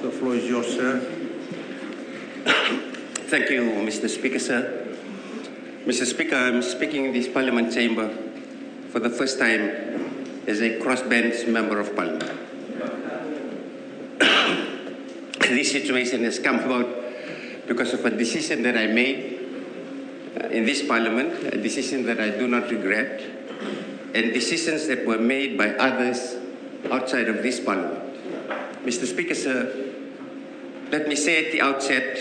The floor is yours, sir. Thank you, Mr. Speaker, sir. Mr. Speaker, I'm speaking in this Parliament chamber for the first time as a crossbench member of Parliament. This situation has come about because of a decision that I made in this Parliament, a decision that I do not regret, and decisions that were made by others outside of this Parliament. Mr. Speaker, sir, let me say at the outset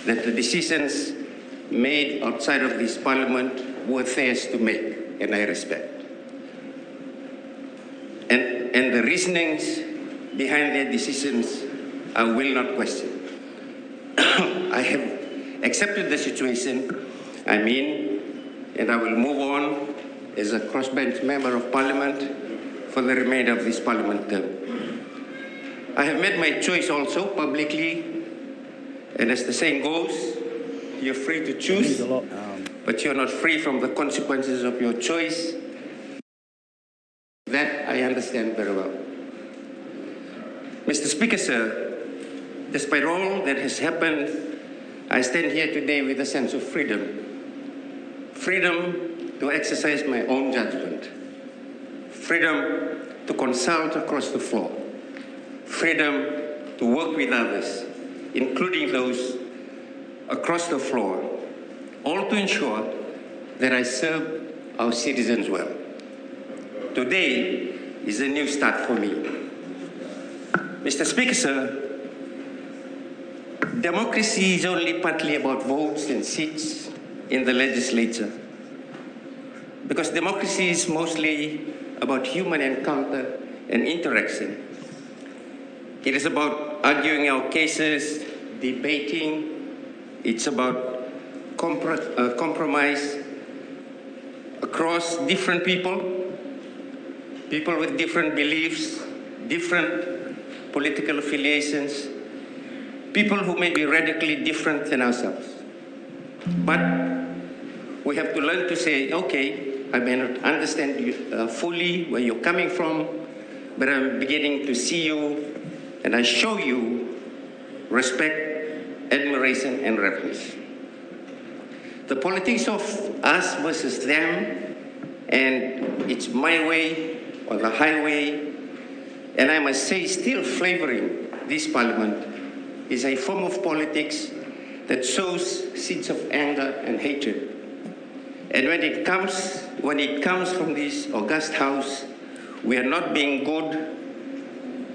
that the decisions made outside of this Parliament were theirs to make, and I respect. And the reasonings behind their decisions I will not question. I have accepted the situation I'm in, and I will move on as a crossbench member of Parliament for the remainder of this Parliament term. I have made my choice also publicly, and as the saying goes, you're free to choose, but you're not free from the consequences of your choice. That I understand very well. Mr. Speaker, sir, despite all that has happened, I stand here today with a sense of freedom. Freedom to exercise my own judgment. Freedom to consult across the floor. Freedom to work with others, including those across the floor, all to ensure that I serve our citizens well. Today is a new start for me. Mr. Speaker, sir, democracy is only partly about votes and seats in the legislature, because democracy is mostly about human encounter and interaction. It is about arguing our cases, debating. It's about compromise across different people with different beliefs, different political affiliations, people who may be radically different than ourselves. But we have to learn to say, okay, I may not understand you, fully where you're coming from, but I'm beginning to see you, and I show you respect, admiration, and reverence. The politics of us versus them, and it's my way or the highway, and I must say still flavoring this Parliament, is a form of politics that sows seeds of anger and hatred. And when it comes from this august house, we are not being good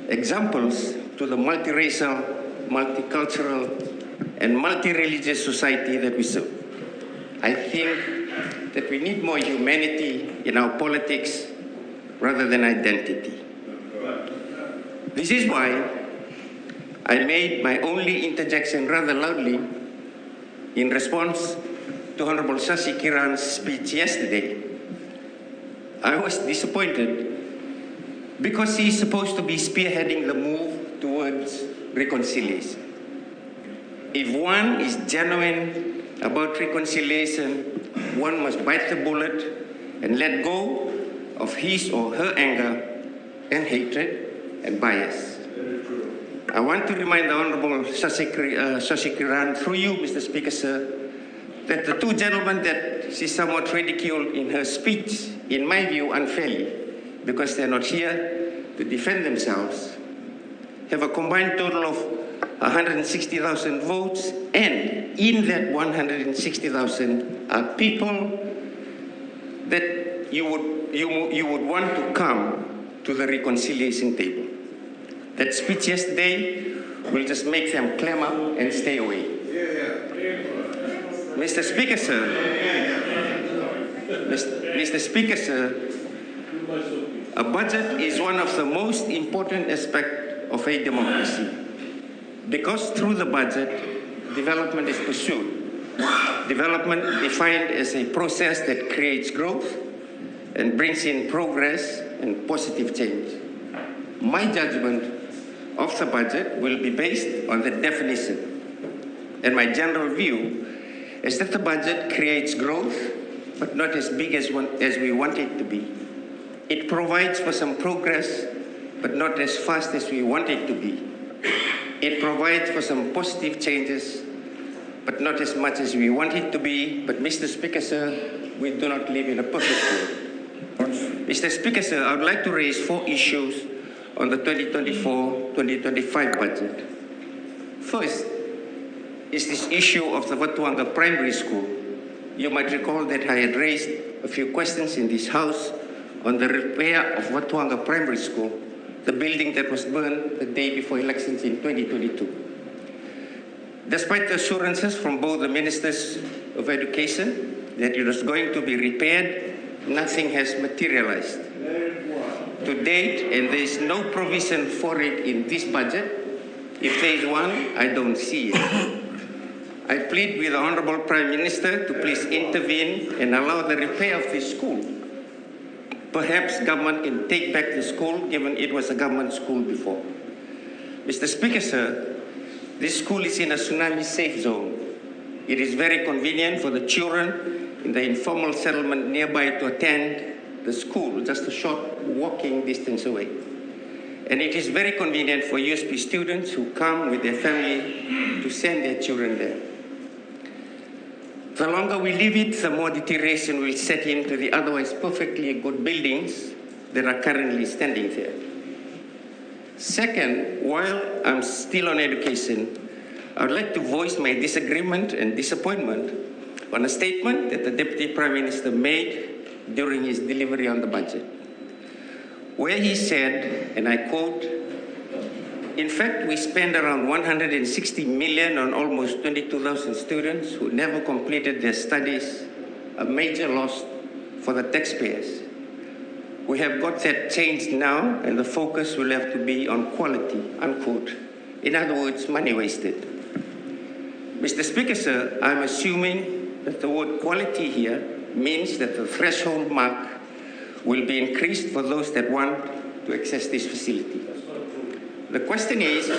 examples to the multiracial, multicultural, and multi-religious society that we serve. I think that we need more humanity in our politics rather than identity. This is why I made my only interjection rather loudly in response to Honorable Shashi Kiran's speech yesterday. I was disappointed because he is supposed to be spearheading the move towards reconciliation. If one is genuine about reconciliation, one must bite the bullet and let go of his or her anger and hatred and bias. I want to remind the Honorable Shashi Kiran, through you, Mr. Speaker, sir, that the two gentlemen that she somewhat ridiculed in her speech, in my view, unfairly, because they're not here to defend themselves, have a combined total of 160,000 votes, and in that 160,000 are people that you would want to come to the reconciliation table. That speech yesterday will just make them clam up and stay away. Mr. Speaker, sir, Mr. Speaker, sir, a budget is one of the most important aspects of a democracy, because through the budget, development is pursued. Development defined as a process that creates growth and brings in progress and positive change. My judgment of the budget will be based on the definition. And my general view is that the budget creates growth, but not as big as we want it to be. It provides for some progress, but not as fast as we want it to be. It provides for some positive changes, but not as much as we want it to be. But Mr. Speaker, sir, we do not live in a perfect world. Mr. Speaker, sir, I would like to raise 4 issues on the 2024-2025 budget. First is this issue of the Watuanga Primary School. You might recall that I had raised a few questions in this House on the repair of Watuanga Primary School, the building that was burned the day before elections in 2022. Despite the assurances from both the Ministers of Education that it was going to be repaired, nothing has materialized to date, and there is no provision for it in this budget. If there is one, I don't see it. I plead with the Honourable Prime Minister to please intervene and allow the repair of this school. Perhaps government can take back the school, given it was a government school before. Mr. Speaker, sir, this school is in a tsunami safe zone. It is very convenient for the children in the informal settlement nearby to attend the school, just a short walking distance away. And it is very convenient for USP students who come with their family to send their children there. The longer we leave it, the more deterioration will set in to the otherwise perfectly good buildings that are currently standing there. Second, while I'm still on education, I would like to voice my disagreement and disappointment on a statement that the Deputy Prime Minister made during his delivery on the budget, where he said, and I quote, "In fact, we spend around 160 million on almost 22,000 students who never completed their studies, a major loss for the taxpayers. We have got that changed now, and the focus will have to be on quality," unquote. In other words, money wasted. Mr. Speaker, sir, I'm assuming that the word quality here means that the threshold mark will be increased for those that want to access this facility. The question is,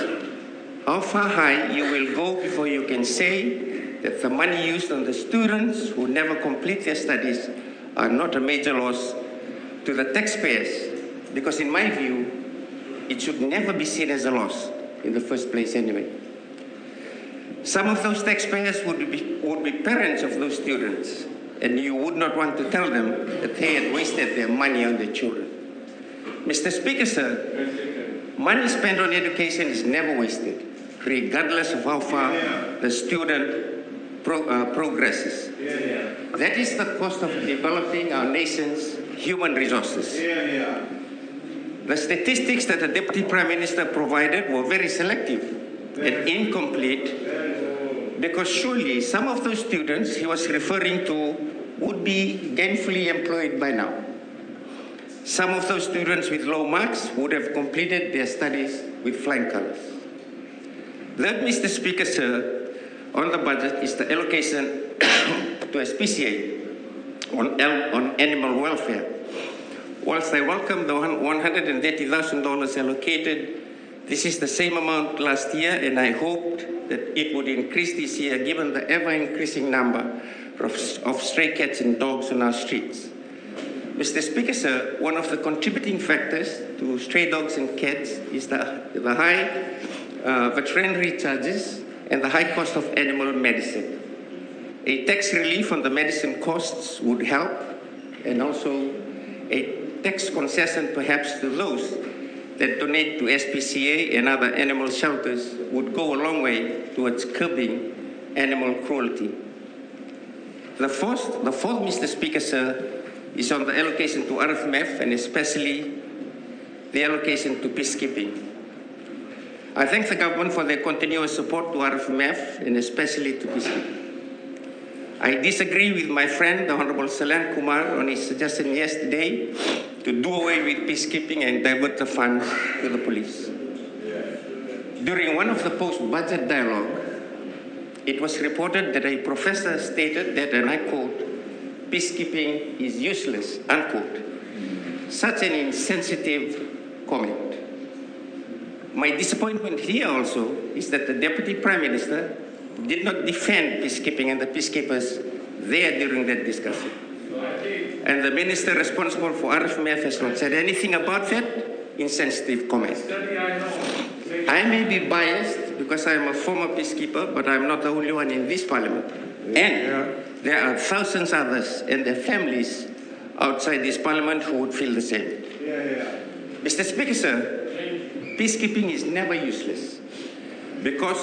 how far high you will go before you can say that the money used on the students who never complete their studies are not a major loss to the taxpayers? Because in my view, it should never be seen as a loss in the first place anyway. Some of those taxpayers would be parents of those students, and you would not want to tell them that they had wasted their money on their children. Mr. Speaker, sir, money spent on education is never wasted, regardless of how far the student progresses. That is the cost of developing our nation's human resources. The statistics that the Deputy Prime Minister provided were very selective and incomplete, because surely some of those students he was referring to would be gainfully employed by now. Some of those students with low marks would have completed their studies with flying colors. Third, Mr. Speaker, sir, on the budget is the allocation to SPCA on animal welfare. Whilst I welcome the $130,000 allocated, this is the same amount last year, and I hoped that it would increase this year given the ever-increasing number of stray cats and dogs on our streets. Mr. Speaker, sir, one of the contributing factors to stray dogs and cats is the high veterinary charges and the high cost of animal medicine. A tax relief on the medicine costs would help, and also a tax concession perhaps to those that donate to SPCA and other animal shelters would go a long way towards curbing animal cruelty. The fourth, Mr. Speaker, sir, is on the allocation to RFMF, and especially the allocation to peacekeeping. I thank the government for their continuous support to RFMF and especially to peacekeeping. I disagree with my friend, the Honourable Shalen Kumar, on his suggestion yesterday to do away with peacekeeping and divert the funds to the police. During one of the post-budget dialogue, it was reported that a professor stated that, and I quote, "Peacekeeping is useless," unquote. Such an insensitive comment. My disappointment here also is that the Deputy Prime Minister did not defend peacekeeping and the peacekeepers there during that discussion. And the minister responsible for RFMF has not said anything about that insensitive comment. I may be biased because I am a former peacekeeper, but I'm not the only one in this parliament. And there are thousands others and their families outside this parliament who would feel the same. Mr. Speaker, sir, peacekeeping is never useless because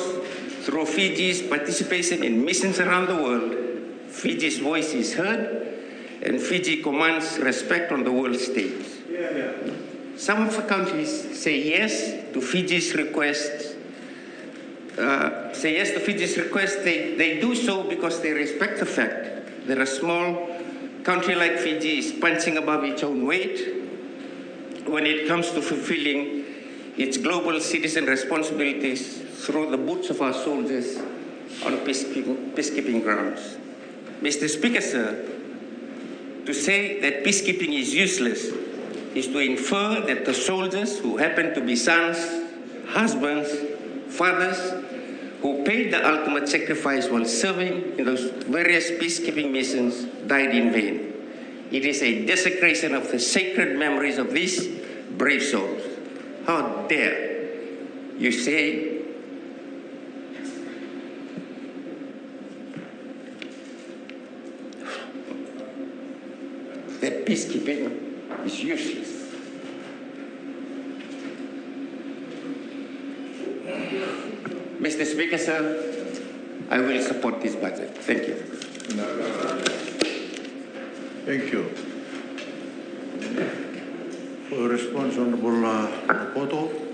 through Fiji's participation in missions around the world, Fiji's voice is heard and Fiji commands respect on the world stage. Some of the countries say yes to Fiji's request. They do so because they respect the fact that a small country like Fiji is punching above its own weight when it comes to fulfilling its global citizen responsibilities through the boots of our soldiers on peacekeeping grounds. Mr. Speaker, sir, to say that peacekeeping is useless is to infer that the soldiers who happen to be sons, husbands, fathers, who paid the ultimate sacrifice while serving in those various peacekeeping missions died in vain. It is a desecration of the sacred memories of these brave souls. How dare you say that peacekeeping is useless? Mr. Speaker, sir, I will support this budget. Thank you. Thank you. For response, Honorable Naupoto.